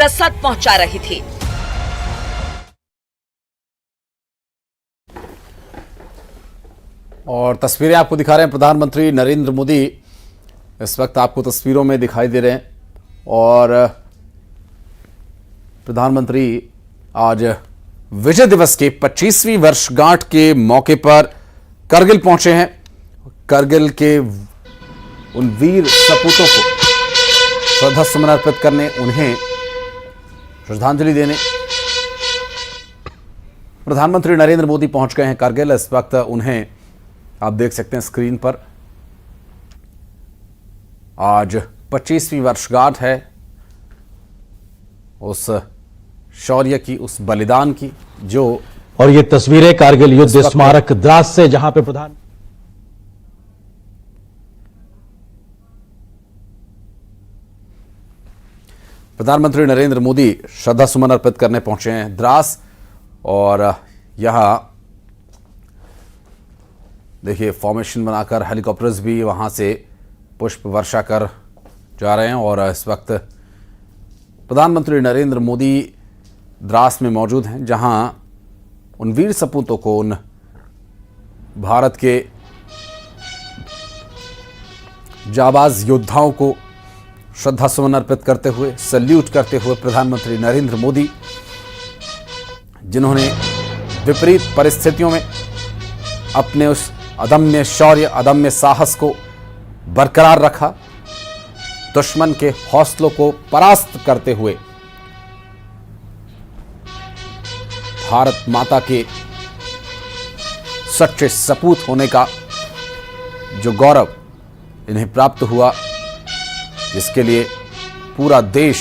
रसद पहुंचा रही थी। और तस्वीरें आपको दिखा रहे हैं प्रधानमंत्री नरेंद्र मोदी इस वक्त आपको तस्वीरों में दिखाई दे रहे हैं। और प्रधानमंत्री आज विजय दिवस के 25वीं वर्षगांठ के मौके पर करगिल पहुंचे हैं। करगिल के उन वीर सपूतों को श्रद्धा सुमन अर्पित करने, उन्हें श्रद्धांजलि देने प्रधानमंत्री नरेंद्र मोदी पहुंच गए हैं करगिल। इस वक्त उन्हें आप देख सकते हैं स्क्रीन पर। आज 25वीं वर्षगांठ है उस शौर्य की, उस बलिदान की, जो और ये तस्वीरें कारगिल युद्ध स्मारक द्रास से, जहां पे प्रधानमंत्री नरेंद्र मोदी श्रद्धा सुमन अर्पित करने पहुंचे हैं द्रास। और यहां देखिए फॉर्मेशन बनाकर हेलीकॉप्टर्स भी वहां से पुष्प वर्षा कर जा रहे हैं। और इस वक्त प्रधानमंत्री नरेंद्र मोदी द्रास में मौजूद हैं, जहां उन वीर सपूतों को, उन भारत के जाबाज योद्धाओं को श्रद्धा सुमन अर्पित करते हुए, सैल्यूट करते हुए प्रधानमंत्री नरेंद्र मोदी, जिन्होंने विपरीत परिस्थितियों में अपने उस अदम्य शौर्य, अदम्य साहस को बरकरार रखा, दुश्मन के हौसलों को परास्त करते हुए भारत माता के सच्चे सपूत होने का जो गौरव इन्हें प्राप्त हुआ, जिसके लिए पूरा देश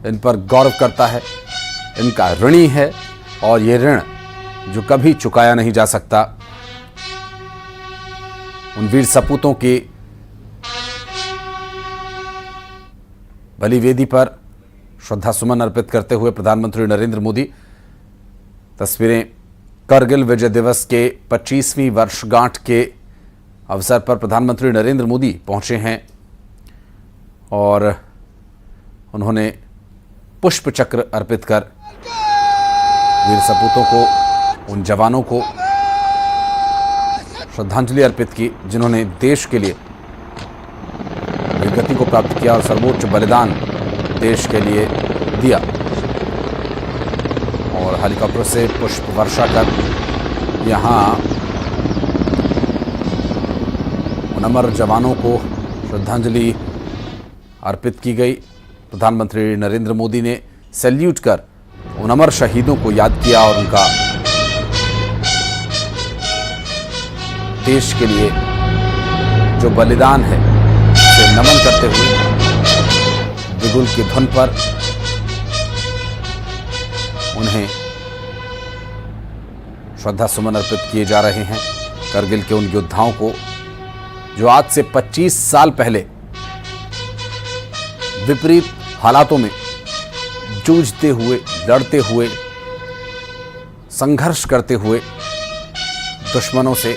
इन पर गौरव करता है, इनका ऋणी है। और ये ऋण जो कभी चुकाया नहीं जा सकता, उन वीर सपूतों की बलिवेदी पर श्रद्धा सुमन अर्पित करते हुए प्रधानमंत्री नरेंद्र मोदी। तस्वीरें करगिल विजय दिवस के 25वीं वर्षगांठ के अवसर पर प्रधानमंत्री नरेंद्र मोदी पहुंचे हैं और उन्होंने पुष्प चक्र अर्पित कर वीर सपूतों को, उन जवानों को श्रद्धांजलि अर्पित की, जिन्होंने देश के लिए वीरगति को प्राप्त किया और सर्वोच्च बलिदान देश के लिए दिया। और हेलीकॉप्टर से पुष्प वर्षा कर यहाँ उन अमर जवानों को श्रद्धांजलि अर्पित की गई। प्रधानमंत्री नरेंद्र मोदी ने सैल्यूट कर उन अमर शहीदों को याद किया और उनका देश के लिए जो बलिदान है उसे नमन करते हुए बिगुल की धुन पर उन्हें श्रद्धा सुमन अर्पित किए जा रहे हैं। करगिल के उन योद्धाओं को जो आज से 25 साल पहले विपरीत हालातों में जूझते हुए, लड़ते हुए, संघर्ष करते हुए दुश्मनों से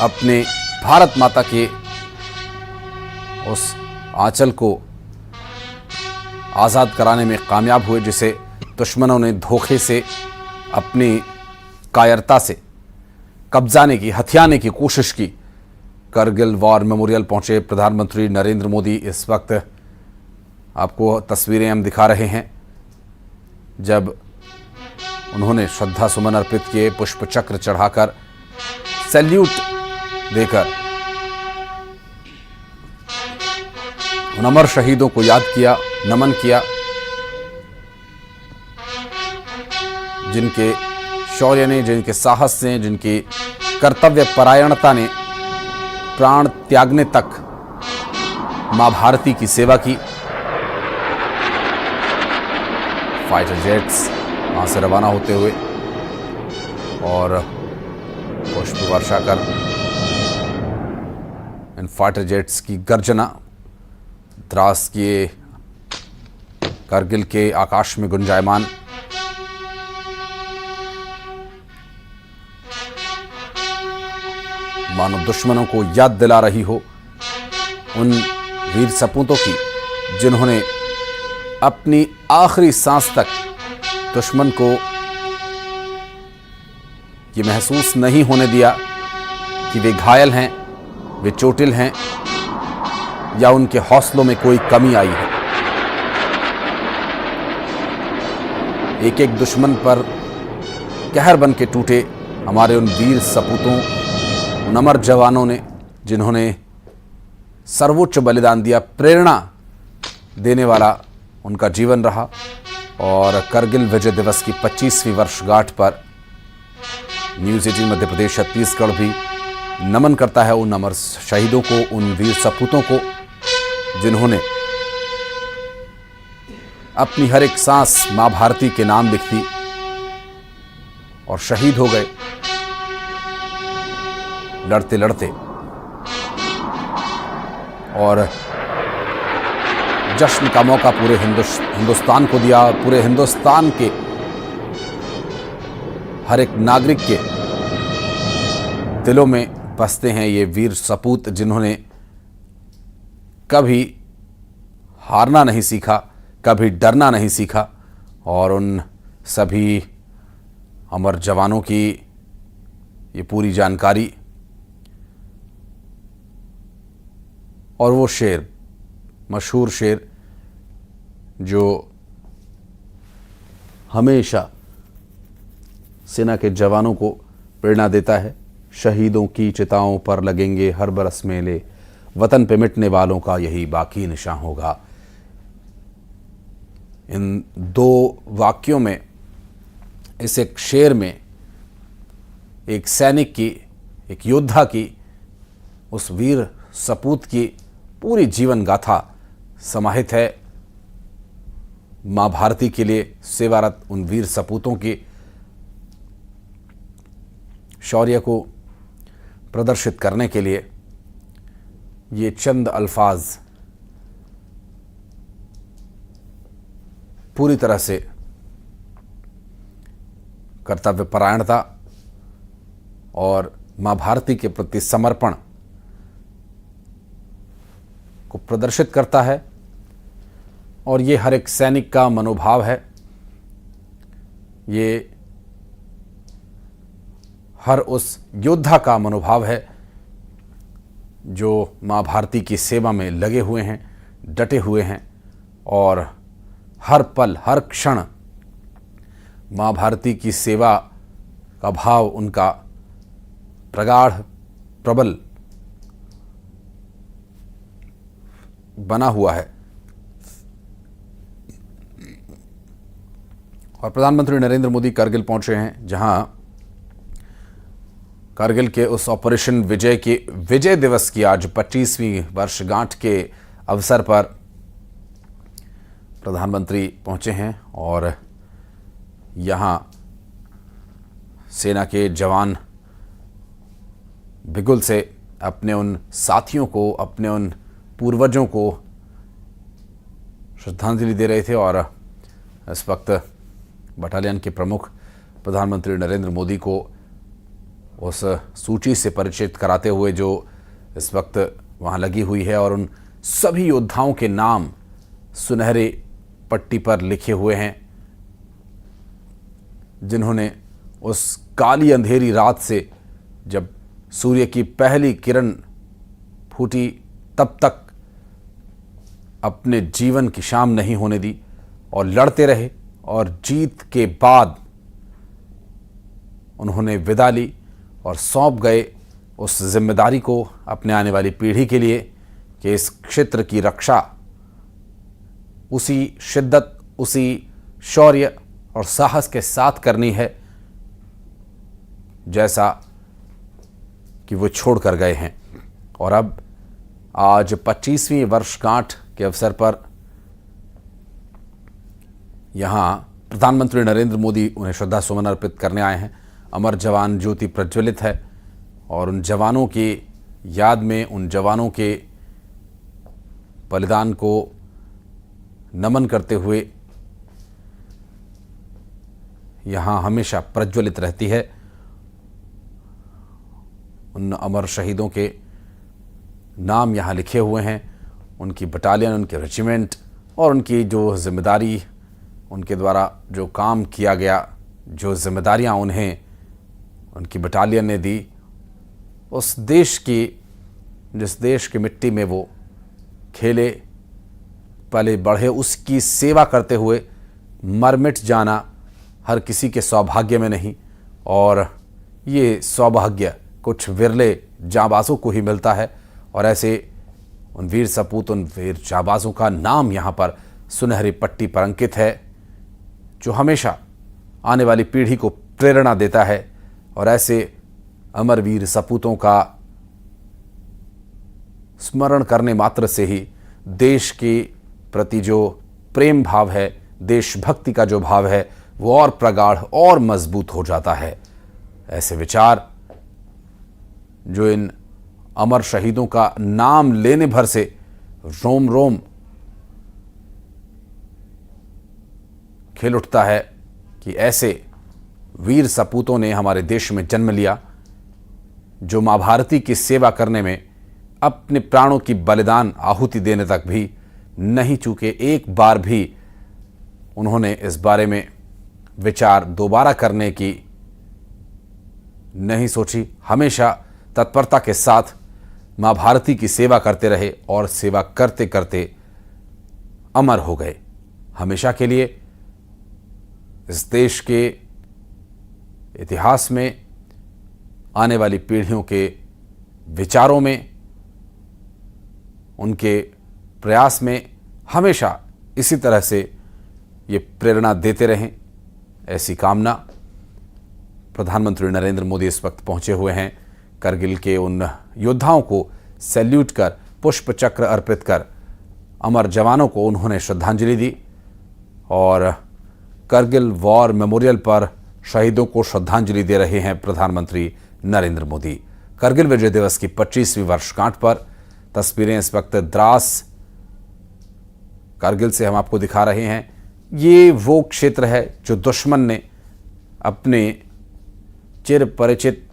अपने भारत माता के उस आंचल को आज़ाद कराने में कामयाब हुए, जिसे दुश्मनों ने धोखे से, अपनी कायरता से कब्जाने की, हथियाने की कोशिश की। करगिल वॉर मेमोरियल पहुंचे प्रधानमंत्री नरेंद्र मोदी। इस वक्त आपको तस्वीरें हम दिखा रहे हैं जब उन्होंने श्रद्धा सुमन अर्पित किए, पुष्प चक्र चढ़ाकर, सैल्यूट देकर उन अमर शहीदों को याद किया, नमन किया, जिनके शौर्य ने, जिनके साहस ने, जिनकी कर्तव्य परायणता ने प्राण त्यागने तक मां भारती की सेवा की। फाइटर जेट्स वहां से रवाना होते हुए और पुष्प वर्षा कर इन फाइटर जेट्स की गर्जना द्रास के करगिल के आकाश में गुंजायमान। मानो दुश्मनों को याद दिला रही हो उन वीर सपूतों की जिन्होंने अपनी आखिरी सांस तक दुश्मन को ये महसूस नहीं होने दिया कि वे घायल हैं, वे चोटिल हैं या उनके हौसलों में कोई कमी आई है। एक एक दुश्मन पर कहर बन के टूटे हमारे उन वीर सपूतों, उन अमर जवानों ने जिन्होंने सर्वोच्च बलिदान दिया। प्रेरणा देने वाला उनका जीवन रहा। और करगिल विजय दिवस की 25वीं वर्षगांठ पर न्यूज़ 18 मध्य प्रदेश छत्तीसगढ़ भी नमन करता है उन अमर शहीदों को, उन वीर सपूतों को जिन्होंने अपनी हर एक सांस मां भारती के नाम लिख दी और शहीद हो गए लड़ते लड़ते। और जश्न का मौका पूरे हिंदुस्तान को दिया। पूरे हिंदुस्तान के हर एक नागरिक के दिलों में बसते हैं ये वीर सपूत जिन्होंने कभी हारना नहीं सीखा, कभी डरना नहीं सीखा। और उन सभी अमर जवानों की ये पूरी जानकारी और वो शेर, मशहूर शेर जो हमेशा सेना के जवानों को प्रेरणा देता है, शहीदों की चिताओं पर लगेंगे हर बरस मेले, वतन पे मिटने वालों का यही बाकी निशान होगा। इन दो वाक्यों में, इस एक शेर में एक सैनिक की, एक योद्धा की, उस वीर सपूत की पूरी जीवन गाथा समाहित है। मां भारती के लिए सेवारत उन वीर सपूतों की शौर्य को प्रदर्शित करने के लिए ये चंद अल्फाज पूरी तरह से कर्तव्यपरायणता और मां भारती के प्रति समर्पण को प्रदर्शित करता है। और ये हर एक सैनिक का मनोभाव है, ये हर उस योद्धा का मनोभाव है जो मां भारती की सेवा में लगे हुए हैं, डटे हुए हैं और हर पल हर क्षण मां भारती की सेवा का भाव उनका प्रगाढ़ प्रबल बना हुआ है। और प्रधानमंत्री नरेंद्र मोदी करगिल पहुंचे हैं, जहां करगिल के उस ऑपरेशन विजय के विजय दिवस की आज 25वीं वर्षगांठ के अवसर पर प्रधानमंत्री पहुंचे हैं। और यहां सेना के जवान बिगुल से अपने उन साथियों को, अपने उन पूर्वजों को श्रद्धांजलि दे रहे थे। और इस वक्त बटालियन के प्रमुख प्रधानमंत्री नरेंद्र मोदी को उस सूची से परिचित कराते हुए जो इस वक्त वहां लगी हुई है, और उन सभी योद्धाओं के नाम सुनहरे पट्टी पर लिखे हुए हैं जिन्होंने उस काली अंधेरी रात से, जब सूर्य की पहली किरण फूटी, तब तक अपने जीवन की शाम नहीं होने दी और लड़ते रहे। और जीत के बाद उन्होंने विदा ली और सौंप गए उस जिम्मेदारी को अपने आने वाली पीढ़ी के लिए कि इस क्षेत्र की रक्षा उसी शिद्दत, उसी शौर्य और साहस के साथ करनी है जैसा कि वो छोड़ कर गए हैं। और अब आज 25वीं वर्षगांठ के अवसर पर यहाँ प्रधानमंत्री नरेंद्र मोदी उन्हें श्रद्धा सुमन अर्पित करने आए हैं। अमर जवान ज्योति प्रज्वलित है और उन जवानों की याद में, उन जवानों के बलिदान को नमन करते हुए यहाँ हमेशा प्रज्वलित रहती है। उन अमर शहीदों के नाम यहाँ लिखे हुए हैं, उनकी बटालियन, उनके रेजिमेंट और उनकी जो जिम्मेदारी, उनके द्वारा जो काम किया गया, जो जिम्मेदारियाँ उन्हें उनकी बटालियन ने दी, उस देश की, जिस देश की मिट्टी में वो खेले पले बढ़े, उसकी सेवा करते हुए मर मिट जाना हर किसी के सौभाग्य में नहीं, और ये सौभाग्य कुछ विरले जांबाजों को ही मिलता है। और ऐसे उन वीर सपूत, उन वीर जांबाजों का नाम यहाँ पर सुनहरी पट्टी पर अंकित है, जो हमेशा आने वाली पीढ़ी को प्रेरणा देता है। और ऐसे अमरवीर सपूतों का स्मरण करने मात्र से ही देश के प्रति जो प्रेम भाव है, देशभक्ति का जो भाव है, वो और प्रगाढ़ और मजबूत हो जाता है। ऐसे विचार जो इन अमर शहीदों का नाम लेने भर से रोम रोम खिल उठता है कि ऐसे वीर सपूतों ने हमारे देश में जन्म लिया, जो मां भारती की सेवा करने में अपने प्राणों की बलिदान आहुति देने तक भी नहीं चूके। एक बार भी उन्होंने इस बारे में विचार दोबारा करने की नहीं सोची, हमेशा तत्परता के साथ मां भारती की सेवा करते रहे और सेवा करते करते अमर हो गए हमेशा के लिए। इस देश के इतिहास में, आने वाली पीढ़ियों के विचारों में, उनके प्रयास में हमेशा इसी तरह से ये प्रेरणा देते रहें, ऐसी कामना। प्रधानमंत्री नरेंद्र मोदी इस वक्त पहुंचे हुए हैं करगिल के उन योद्धाओं को सैल्यूट कर, पुष्प चक्र अर्पित कर अमर जवानों को उन्होंने श्रद्धांजलि दी, और करगिल वॉर मेमोरियल पर शहीदों को श्रद्धांजलि दे रहे हैं प्रधानमंत्री नरेंद्र मोदी। करगिल विजय दिवस की 25वीं वर्षगांठ पर तस्वीरें इस वक्त द्रास करगिल से हम आपको दिखा रहे हैं। ये वो क्षेत्र है जो दुश्मन ने अपने चिर परिचित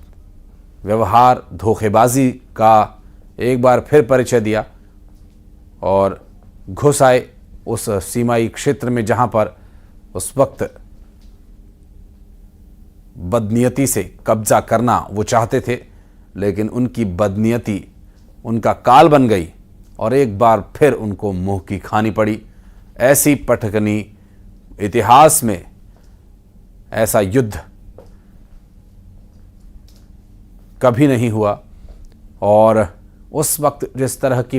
व्यवहार, धोखेबाजी का एक बार फिर परिचय दिया और घुस आए उस सीमाई क्षेत्र में, जहां पर उस वक्त बदनीयती से कब्जा करना वो चाहते थे, लेकिन उनकी बदनीयती उनका काल बन गई और एक बार फिर उनको मुंह की खानी पड़ी। ऐसी पटकनी इतिहास में, ऐसा युद्ध कभी नहीं हुआ। और उस वक्त जिस तरह की